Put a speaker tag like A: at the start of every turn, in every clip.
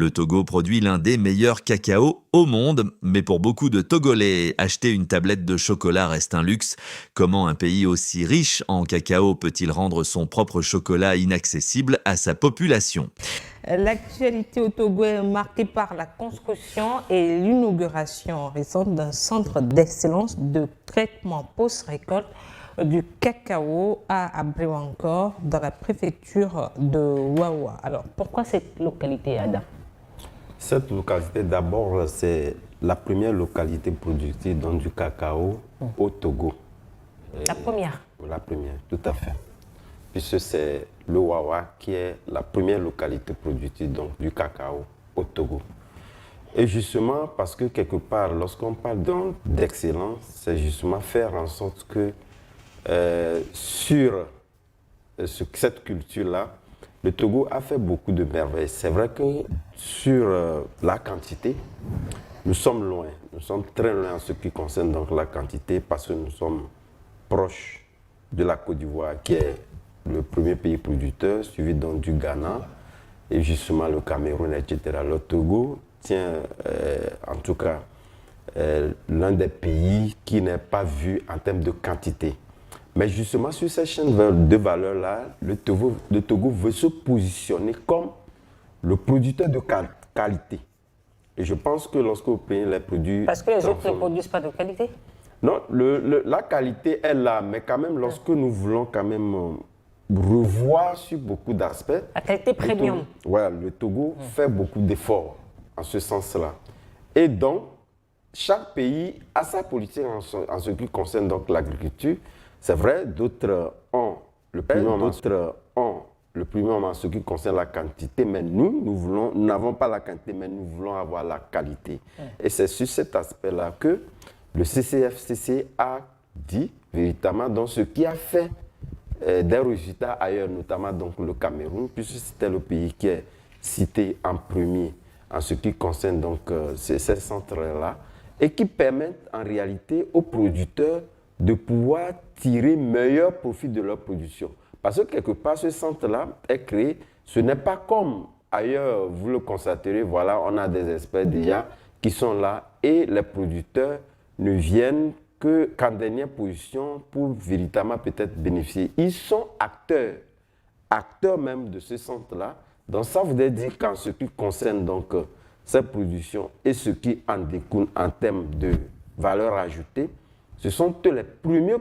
A: Le Togo produit l'un des meilleurs cacao au monde, mais pour beaucoup de Togolais, acheter une tablette de chocolat reste un luxe. Comment un pays aussi riche en cacao peut-il rendre son propre chocolat inaccessible à sa population ?
B: L'actualité au Togo est marquée par la construction et l'inauguration récente d'un centre d'excellence de traitement post-récolte du cacao à Abrewankor, dans la préfecture de Wawa. Alors, pourquoi cette localité, Adam ?
C: Cette localité, d'abord, c'est la première localité productive du cacao au Togo.
B: La première ?
C: La première, tout à fait. Puisque c'est le Wawa qui est la première localité productive du cacao au Togo. Et justement, parce que quelque part, lorsqu'on parle d'excellence, c'est justement faire en sorte que sur cette culture-là, le Togo a fait beaucoup de merveilles. C'est vrai que sur la quantité, nous sommes loin. Nous sommes très loin en ce qui concerne donc la quantité, parce que nous sommes proches de la Côte d'Ivoire, qui est le premier pays producteur, suivi donc du Ghana et justement le Cameroun, etc. Le Togo tient en tout cas l'un des pays qui n'est pas vu en termes de quantité. Mais justement sur cette chaîne de valeur-là, le Togo veut se positionner comme le producteur de qualité. Et je pense que lorsque vous prenez les produits...
B: Parce que les autres ne produisent pas de qualité ?
C: Non, la qualité est là, mais quand même lorsque nous voulons quand même... revoir sur beaucoup d'aspects.
B: La qualité premium.
C: Voilà, le Togo fait beaucoup d'efforts en ce sens-là. Et donc, chaque pays a sa politique en ce qui concerne donc l'agriculture. C'est vrai, d'autres ont le premium en ce qui concerne la quantité, mais nous n'avons pas la quantité, mais nous voulons avoir la qualité. Et c'est sur cet aspect-là que le CCFCC a dit véritablement dans ce qui a fait des résultats ailleurs, notamment donc le Cameroun, puisque c'était le pays qui est cité en premier en ce qui concerne donc ces centres-là, et qui permettent en réalité aux producteurs de pouvoir tirer meilleur profit de leur production. Parce que quelque part, ce centre-là est créé, ce n'est pas comme ailleurs, vous le constaterez, voilà, on a des experts déjà qui sont là, et les producteurs ne viennent qu'en dernière position pour véritablement peut-être bénéficier. Ils sont acteurs même de ce centre-là. Donc ça voudrait dire qu'en ce qui concerne donc cette production et ce qui en découle en termes de valeur ajoutée, ce sont eux les premiers,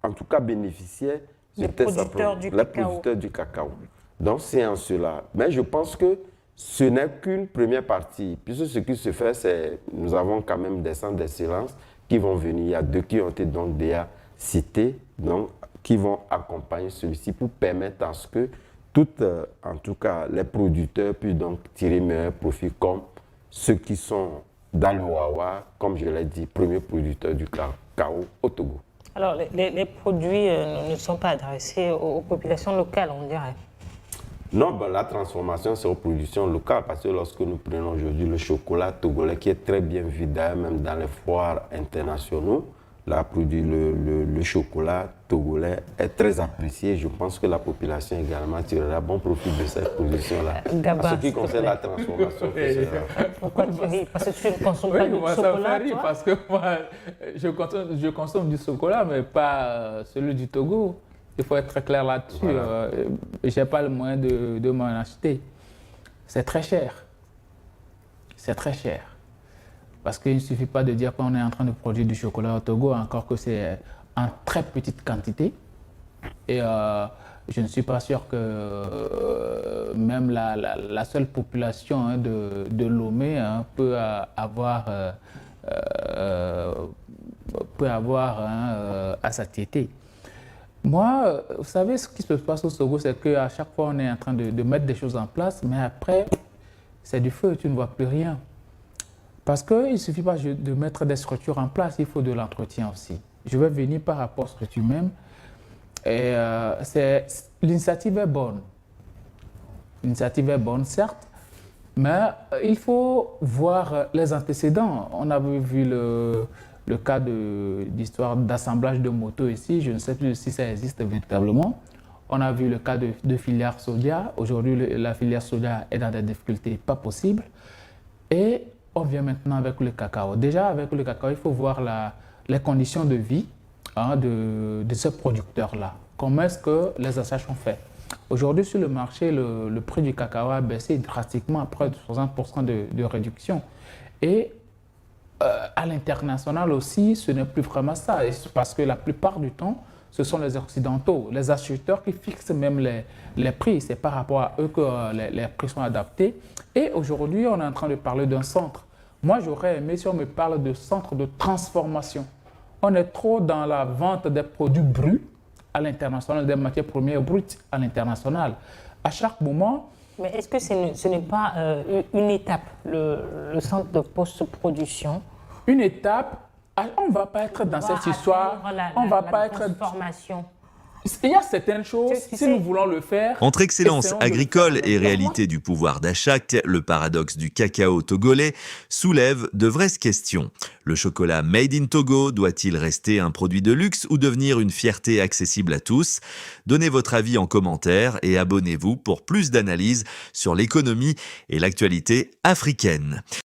C: en tout cas bénéficiaires,
B: les producteurs du
C: cacao. Donc c'est en cela. Mais je pense que ce n'est qu'une première partie. Puisque ce qui se fait, c'est nous avons quand même des centres d'excellence qui vont venir. Il y a 2 qui ont été donc déjà cités, donc, qui vont accompagner celui-ci pour permettre à ce que en tout cas, les producteurs puissent donc tirer meilleur profit comme ceux qui sont dans le Wawa, comme je l'ai dit, premier producteur du cacao au Togo.
B: Alors, les produits ne sont pas adressés aux populations locales, on dirait.
C: Non, la transformation, c'est aux productions locales, parce que lorsque nous prenons aujourd'hui le chocolat togolais, qui est très bien vu d'ailleurs, même dans les foires internationaux, le chocolat togolais est très apprécié. Je pense que la population également tirera bon profit de cette production-là. En ce qui concerne la transformation.
B: Pourquoi tu ris ? Parce que tu ne consommes pas du chocolat,
D: ça me fait rire, parce que moi, je consomme du chocolat, mais pas celui du Togo. Il faut être très clair là-dessus. Voilà. Je n'ai pas le moyen de m'en acheter. C'est très cher. C'est très cher. Parce qu'il ne suffit pas de dire qu'on est en train de produire du chocolat au Togo, encore que c'est en très petite quantité. Et je ne suis pas sûr que même la seule population de Lomé peut avoir à satiété. Moi, vous savez, ce qui se passe au Togo, c'est qu'à chaque fois, on est en train de mettre des choses en place, mais après, c'est du feu, tu ne vois plus rien. Parce qu'il ne suffit pas de mettre des structures en place, il faut de l'entretien aussi. Je vais venir par rapport aux structures même. Et l'initiative est bonne. L'initiative est bonne, certes, mais il faut voir les antécédents. On avait vu le cas d'histoire d'assemblage de motos ici. Je ne sais plus si ça existe véritablement. On a vu le cas de filière soja. Aujourd'hui, la filière soja est dans des difficultés pas possibles. Et on vient maintenant avec le cacao. Déjà, avec le cacao, il faut voir les conditions de vie de ce producteur-là. Comment est-ce que les achats sont faits? Aujourd'hui, sur le marché, le prix du cacao a baissé drastiquement à près de 60% de réduction. Et à l'international aussi, ce n'est plus vraiment ça. Parce que la plupart du temps, ce sont les Occidentaux, les acheteurs qui fixent même les prix. C'est par rapport à eux que les prix sont adaptés. Et aujourd'hui, on est en train de parler d'un centre. Moi, j'aurais aimé si on me parle de centre de transformation. On est trop dans la vente des produits bruts à l'international, des matières premières brutes à l'international. À chaque moment...
B: Mais est-ce que ce n'est pas une étape, le centre de post-production?
D: Une étape, on ne va pas être dans cette histoire, on ne va pas être...
B: transformation.
D: Il y a certaines choses, si nous voulons le faire...
A: Entre excellence agricole et réalité du pouvoir d'achat, le paradoxe du cacao togolais soulève de vraies questions. Le chocolat made in Togo doit-il rester un produit de luxe ou devenir une fierté accessible à tous? Donnez votre avis en commentaire et abonnez-vous pour plus d'analyses sur l'économie et l'actualité africaine.